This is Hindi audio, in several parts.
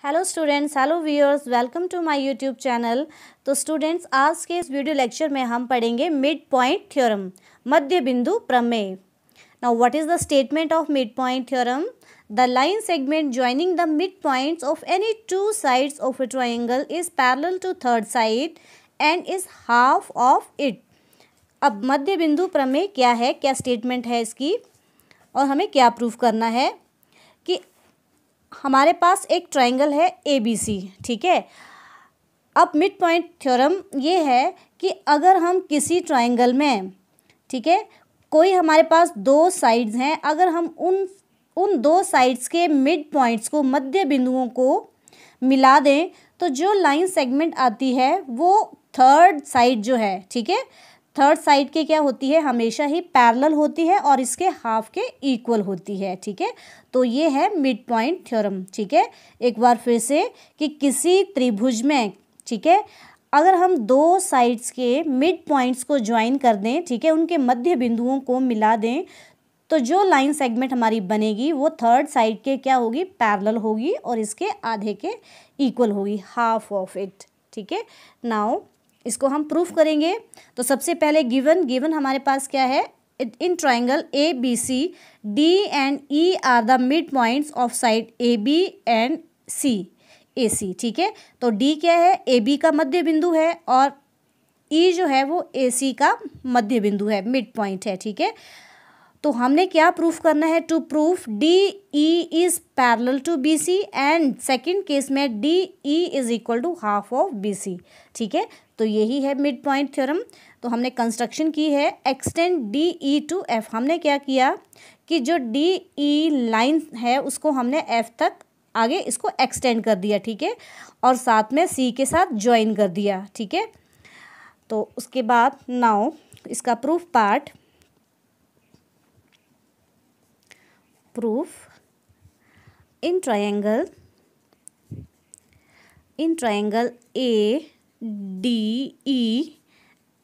Hello students, hello viewers, welcome to my YouTube channel. तो स्टूडेंट्स, आज के इस वीडियो लेक्चर में हम पढ़ेंगे मिड पॉइंट थ्योरम, मध्य बिंदु प्रमेय। Now what is the statement of mid point theorem? The line segment joining the mid points of any two sides of a triangle is parallel to third side and is half of it. अब मध्य बिंदु प्रमेय क्या है, क्या स्टेटमेंट है इसकी, और हमें क्या प्रूफ करना है कि हमारे पास एक ट्रायंगल है ABC, ठीक है। अब मिड पॉइंट थ्योरम ये है कि अगर हम किसी ट्रायंगल में, ठीक है, कोई हमारे पास दो साइड्स हैं, अगर हम उन दो साइड्स के मिड पॉइंट्स को, मध्य बिंदुओं को मिला दें तो जो लाइन सेगमेंट आती है वो थर्ड साइड जो है, ठीक है, थर्ड साइड के क्या होती है, हमेशा ही पैरेलल होती है और इसके हाफ के इक्वल होती है, ठीक है। तो ये है मिड पॉइंट थ्योरम, ठीक है। एक बार फिर से कि किसी त्रिभुज में, ठीक है, अगर हम दो साइड्स के मिड पॉइंट्स को ज्वाइन कर दें, ठीक है, उनके मध्य बिंदुओं को मिला दें तो जो लाइन सेगमेंट हमारी बनेगी वो थर्ड साइड के क्या होगी, पैरेलल होगी और इसके आधे के इक्वल होगी, हाफ ऑफ इट, ठीक है। नाउ इसको हम प्रूफ करेंगे। तो सबसे पहले गिवन हमारे पास क्या है, in triangle ABC D and E are the mid points of side AB and AC, ठीक है। तो D क्या है, AB का मध्य बिंदु है और E जो है वो AC का मध्य बिंदु है, मिड पॉइंट है, ठीक है। तो हमने क्या प्रूफ करना है, to proof DE is parallel to BC and second case में DE is equal to half of BC, ठीक है। तो यही है मिड पॉइंट थ्योरम। तो हमने कंस्ट्रक्शन की है, एक्सटेंड DE टू F। हमने क्या किया कि जो DE लाइन है उसको हमने F तक आगे इसको एक्सटेंड कर दिया, ठीक है, और साथ में C के साथ ज्वाइन कर दिया, ठीक है। तो उसके बाद नाउ इसका proof part, proof in triangle ADE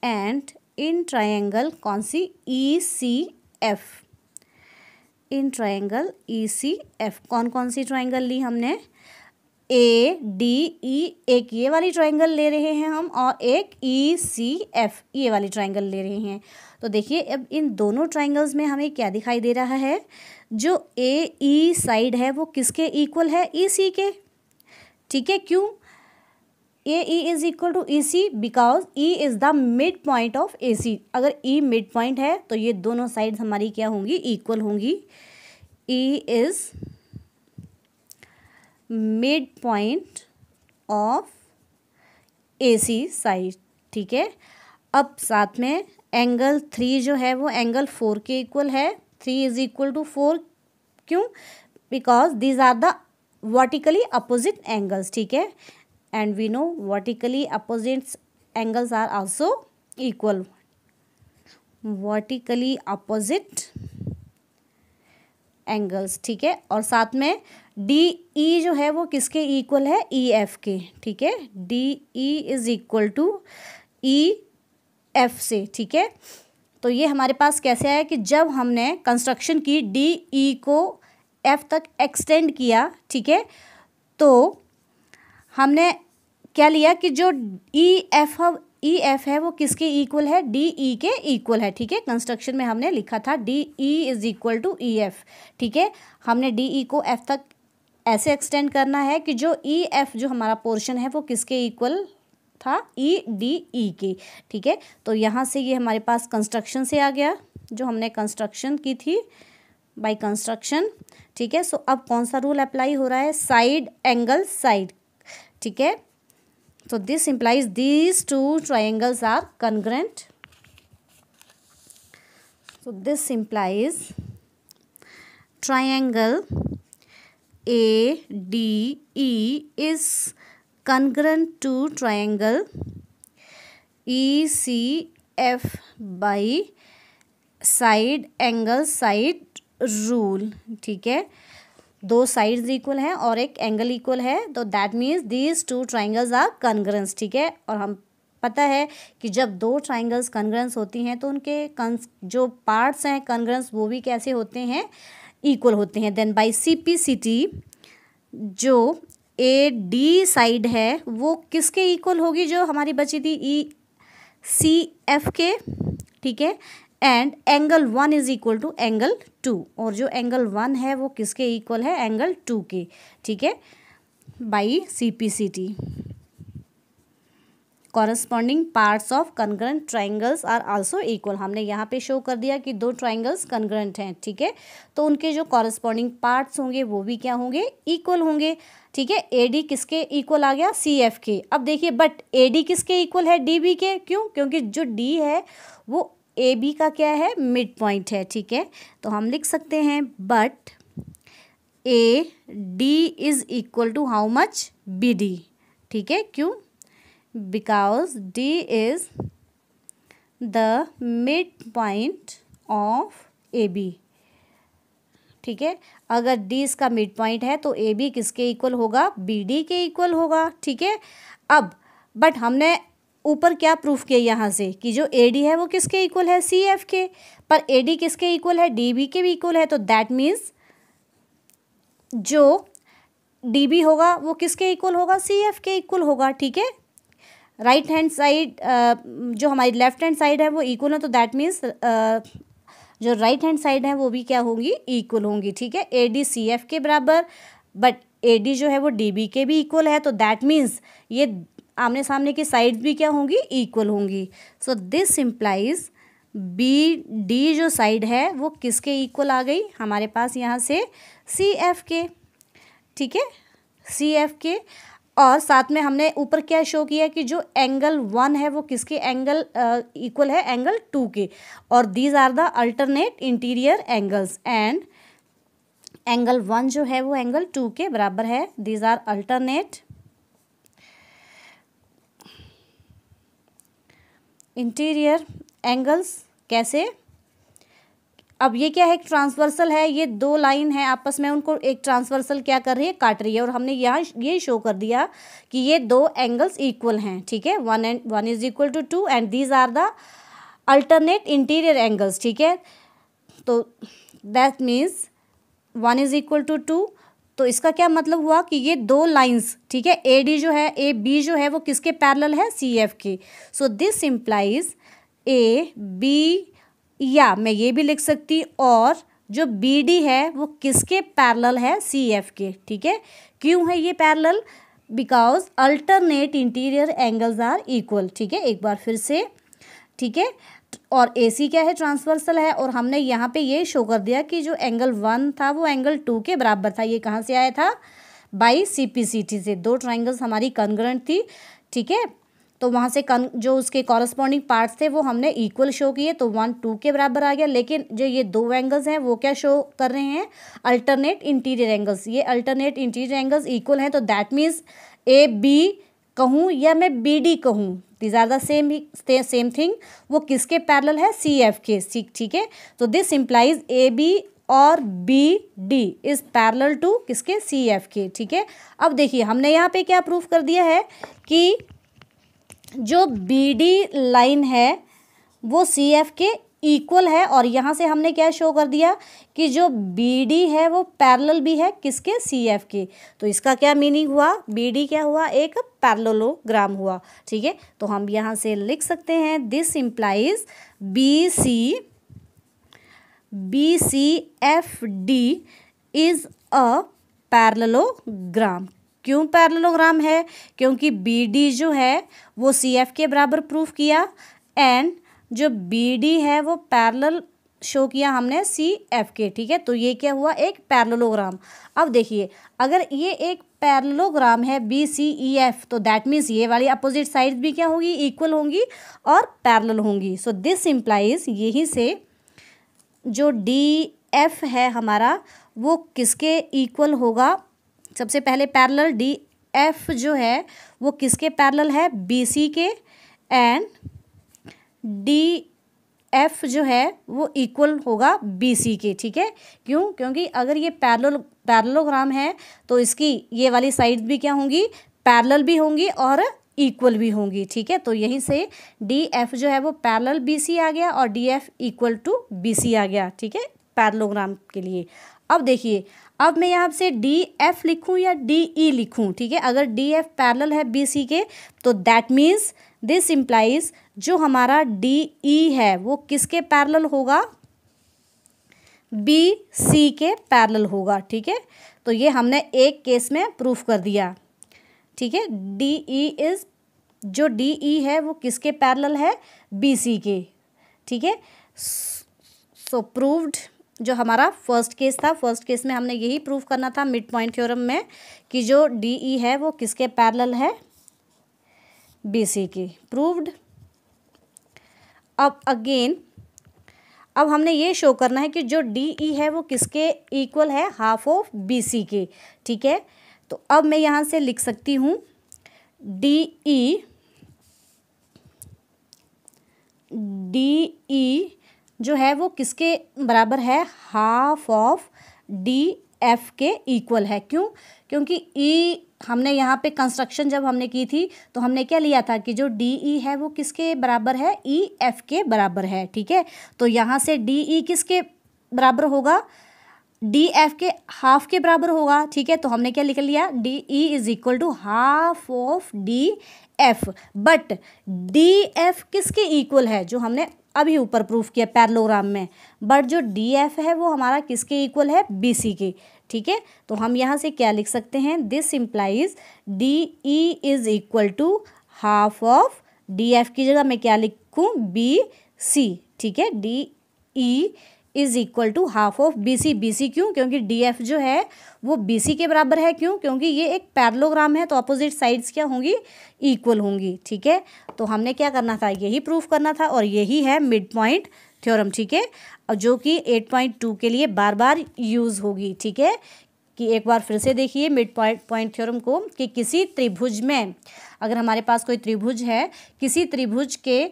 and in triangle कौन सी ECF, इन ट्रायंगल ECF कौन सी ट्रायंगल ली हमने, ADE, एक ये वाली ट्रायंगल ले रहे हैं हम और एक ECF ये वाली ट्रायंगल ले रहे हैं। तो देखिए अब इन दोनों ट्रायंगल्स में हमें क्या दिखाई दे रहा है, जो AE साइड है वो किसके इक्वल है, EC के, ठीक है। क्यों, AE is equal to EC because E is the mid point of AC। अगर E मिड पॉइंट है तो ये दोनों साइड हमारी क्या होंगी, इक्वल होंगी। E is mid point of AC side, ठीक है। अब साथ में एंगल 3 जो है वो एंगल 4 के इक्वल है, 3 इज इक्वल टू 4। क्यों, because these are the vertically opposite angles, ठीक है, and we know vertically opposite angles are also equal, vertically opposite angles, ठीक है। और साथ में DE जो है वो किसके इक्वल है, EF के, ठीक है, DE is equal to EF से, ठीक है। तो ये हमारे पास कैसे आया कि जब हमने कंस्ट्रक्शन की DE को F तक एक्सटेंड किया, ठीक है, तो हमने क्या लिया कि जो EF है वो किसके इक्वल है, DE के इक्वल है, ठीक है। कंस्ट्रक्शन में हमने लिखा था DE is equal to EF, ठीक है। हमने DE को F तक ऐसे एक्सटेंड करना है कि जो EF जो हमारा पोर्शन है वो किसके इक्वल था, EDE के, ठीक है। तो यहाँ से ये हमारे पास कंस्ट्रक्शन से आ गया, जो हमने कंस्ट्रक्शन की थी बाय कंस्ट्रक्शन, ठीक है। सो अब कौन सा रूल अप्लाई हो रहा है, साइड एंगल साइड, ठीक है। So this implies these two triangles are congruent. So this implies triangle ADE is congruent to triangle ECF by side angle side rule, ठीक है। दो साइड्स इक्वल हैं और एक एंगल इक्वल है, तो that means these two triangles are congruence, ठीक है। और हम पता है कि जब दो ट्राइंगल्स कॉन्ग्रुएंस होती हैं तो उनके जो पार्ट्स हैं कॉन्ग्रुएंस वो भी कैसे होते हैं, इक्वल होते हैं। देन बाय CP/CT जो ए डी साइड है वो किसके इक्वल होगी, जो हमारी बची थी ई सी एफ के, ठीक है। And angle 1 is equal to angle 2, और जो एंगल 1 है वो किसके इक्वल है, एंगल 2 के, ठीक है, by CPCT। Corresponding parts of congruent triangles are also equal. हमने यहाँ पे शो कर दिया कि दो ट्राइंगल्स कनग्रेंट हैं, ठीक है, तो उनके जो कॉरस्पॉन्डिंग पार्ट्स होंगे वो भी क्या होंगे, इक्वल होंगे, ठीक है। AD किसके इक्वल आ गया, CF के। अब देखिए बट AD किसके इक्वल है, DB के, क्यों, क्योंकि जो D है वो AB का क्या है, मिड पॉइंट है, ठीक है। तो हम लिख सकते हैं but AD is equal to how much, BD, ठीक है, क्यों, because D is the midpoint of AB, ठीक है। अगर D इसका मिड पॉइंट है तो AB किसके इक्वल होगा, BD के इक्वल होगा, ठीक है। अब बट हमने ऊपर क्या प्रूफ किया यहाँ से कि जो AD है वो किसके इक्वल है, CF के, पर AD किसके इक्वल है, DB के भी इक्वल है, तो दैट मीन्स जो DB होगा वो किसके इक्वल होगा, CF के इक्वल होगा, ठीक है। राइट हैंड साइड जो हमारी लेफ्ट हैंड साइड है वो इक्वल है, तो दैट मीन्स जो राइट हैंड साइड है वो भी क्या होंगी, इक्वल होंगी, ठीक है। AD CF के बराबर, बट AD जो है वो DB के भी इक्वल है, तो दैट मीन्स ये आमने सामने की साइड्स भी क्या होंगी, इक्वल होंगी। सो दिस इम्प्लाइज BD जो साइड है वो किसके इक्वल आ गई, हमारे पास यहाँ से CF के, ठीक है, CF के। और साथ में हमने ऊपर क्या शो किया कि जो एंगल 1 है वो किसके एंगल इक्वल है, एंगल 2 के, और these are the alternate interior angles, and angle 1 जो है वो एंगल 2 के बराबर है, these are alternate interior angles. कैसे, अब ये क्या है, एक ट्रांसवर्सल है, ये दो लाइन है आपस में, उनको एक ट्रांसवर्सल क्या कर रही है, काट रही है, और हमने यहाँ ये शो कर दिया कि ये दो एंगल्स इक्वल हैं, ठीक है, 1 is equal to 2 and these are the alternate interior angles, ठीक है। तो that means 1 is equal to 2, तो इसका क्या मतलब हुआ कि ये दो लाइंस, ठीक है, AD जो है, AB जो है वो किसके पैरेलल है, CF के। सो दिस इम्प्लाइज AB, या मैं ये भी लिख सकती, और जो BD है वो किसके पैरेलल है, CF के, ठीक है। क्यों है ये parallel, because alternate interior angles are equal, ठीक है, एक बार फिर से, ठीक है। और AC क्या है, ट्रांसवर्सल है, और हमने यहाँ पे ये शो कर दिया कि जो एंगल 1 था वो एंगल 2 के बराबर था। ये कहाँ से आया था, बाई CPCT से। दो ट्राइंगल्स हमारी कॉन्ग्रुएंट थी, ठीक है, तो वहाँ से जो उसके कॉरस्पॉन्डिंग पार्ट्स थे वो हमने इक्वल शो किए, तो 1 2 के बराबर आ गया। लेकिन जो ये दो एंगल्स हैं वो क्या शो कर रहे हैं, अल्टरनेट इंटीरियर एंगल्स। ये अल्टरनेट इंटीरियर एंगल्स इक्वल हैं, तो दैट मीन्स AB कहूँ या मैं BD कहूँ, these are the same thing, वो किसके पैरेलल है, CF के, ठीक है। तो दिस इम्प्लाइज AB और BD इज पैरेलल टू किसके, CF के, ठीक है। अब देखिए हमने यहाँ पे क्या प्रूफ कर दिया है कि जो BD लाइन है वो CF के इक्वल है, और यहाँ से हमने क्या शो कर दिया कि जो BD है वो पैरेलल भी है किसके, CF के। तो इसका क्या मीनिंग हुआ, BD क्या हुआ, एक पैरेललोग्राम हुआ, ठीक है। तो हम यहाँ से लिख सकते हैं this implies BCFD is a parallelogram. क्यों पैरेललोग्राम है, क्योंकि BD जो है वो CF के बराबर प्रूफ किया, एंड जो BD है वो पैरेलल शो किया हमने CF के, ठीक है। तो ये क्या हुआ, एक पैरेललोग्राम। अब देखिए अगर ये एक पैरेललोग्राम है BCEF, तो दैट मीन्स ये वाली अपोजिट साइड्स भी क्या होगी, इक्वल होंगी और पैरेलल होंगी। सो दिस इम्प्लाइज यहीं से जो DF है हमारा वो किसके इक्वल होगा, सबसे पहले पैरेलल DF जो है वो किसके पैरेलल है, BC के, एंड DF जो है वो इक्वल होगा BC के, ठीक है। क्यों, क्योंकि अगर ये पैरेललोग्राम है तो इसकी ये वाली साइड्स भी क्या होंगी, पैरेलल भी होंगी और इक्वल भी होंगी, ठीक है। तो यहीं से DF जो है वो पैरेलल BC आ गया और DF इक्वल टू BC आ गया, ठीक है, पैरेललोग्राम के लिए। अब देखिए अब मैं यहाँ से डी एफ लिखूँ या डी ई लिखूँ, ठीक है। अगर डी एफ पैरेलल है बी सी के तो दैट मीन्स दिस इम्प्लाइज जो हमारा डी ई है वो किसके पैरेलल होगा, बी सी के पैरेलल होगा, ठीक है। तो ये हमने एक केस में प्रूफ कर दिया, ठीक है। डी ई इज, जो डी ई है वो किसके पैरेलल है, बी सी के, ठीक है। सो प्रूव्ड, जो हमारा फर्स्ट केस था, फर्स्ट केस में हमने यही प्रूफ करना था मिड पॉइंट थ्योरम में कि जो डी ई है वो किसके पैरेलल है, बी सी के, प्रूव्ड। अब अगेन अब हमने ये शो करना है कि जो डी ई है वो किसके इक्वल है, हाफ ऑफ बी सी के, ठीक है। तो अब मैं यहाँ से लिख सकती हूँ डी ई जो है वो किसके बराबर है, हाफ ऑफ डी एफ के इक्वल है। क्यों, क्योंकि ई हमने यहाँ पे कंस्ट्रक्शन जब हमने की थी तो हमने क्या लिया था कि जो डी ई है वो किसके बराबर है, ई एफ के बराबर है, ठीक है। तो यहाँ से डी ई किसके बराबर होगा, डी एफ के हाफ के बराबर होगा, ठीक है। तो हमने क्या लिख लिया, D E is equal to half of D F, but D F किसके इक्वल है, जो हमने अभी ऊपर प्रूफ किया पैरेललोग्राम में, बट जो डी एफ है वो हमारा किसके इक्वल है, बी सी के, ठीक है। तो हम यहाँ से क्या लिख सकते हैं, this implies D E is equal to half of D F की जगह मैं क्या लिखूँ, बी सी, ठीक है। D E is equal to half of B C, B C क्यों, क्योंकि डी एफ जो है वो बी सी के बराबर है, क्यों, क्योंकि ये एक पैरेललोग्राम है तो अपोजिट साइड्स क्या होंगी, इक्वल होंगी, ठीक है। तो हमने क्या करना था, यही प्रूफ करना था और यही है मिड पॉइंट थ्योरम, ठीक है। और जो कि 8.2 के लिए बार बार यूज़ होगी, ठीक है। कि एक बार फिर से देखिए मिड पॉइंट थ्योरम को, कि किसी त्रिभुज में, अगर हमारे पास कोई त्रिभुज है, किसी त्रिभुज के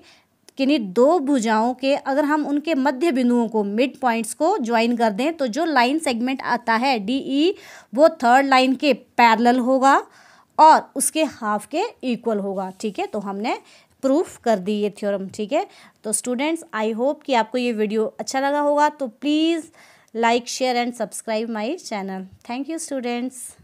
किन्हीं दो भुजाओं के अगर हम उनके मध्य बिंदुओं को, मिड पॉइंट्स को ज्वाइन कर दें तो जो लाइन सेगमेंट आता है डी ई वो थर्ड लाइन के पैरेलल होगा और उसके हाफ के इक्वल होगा, ठीक है। तो हमने प्रूफ कर दी ये थ्योरम, ठीक है। तो स्टूडेंट्स, आई होप कि आपको ये वीडियो अच्छा लगा होगा, तो please like share and subscribe my channel. Thank you students.